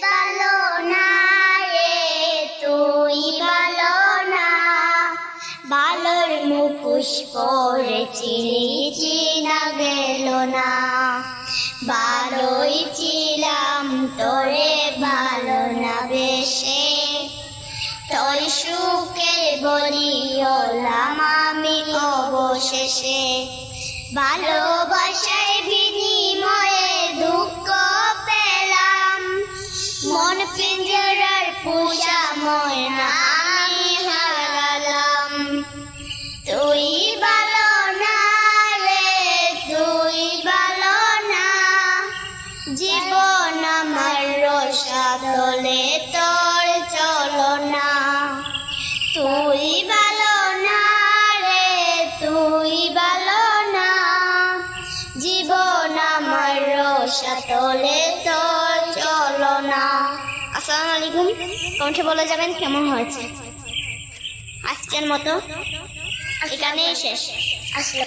ভালো না রে তুই ভালো না, ভালোর মুখোশ পরেছি চিনা গেল না। ভালোই ছিলাম তোরে ভালো না বেশে, তোর সুখের বলি হলাম আমি অবশেষে। ভালোবাসায় বিনিময়ে দুঃখ পেলাম, মন পিঞ্জরার পোষা ময়না আমি হারালাম। তুই ভালো না রে তুই ভালো না, জীবন আমার রসাতলে তোর চলো না। তুই ভালো না রে তুই ভালো না, জীবন আমার রসাতলে তোর চলো না। আসসালামু আলাইকুম, কমেন্টে বলে যাবেন কেমন হয়েছে। আজকের মতো এখানেই শেষ। আসলে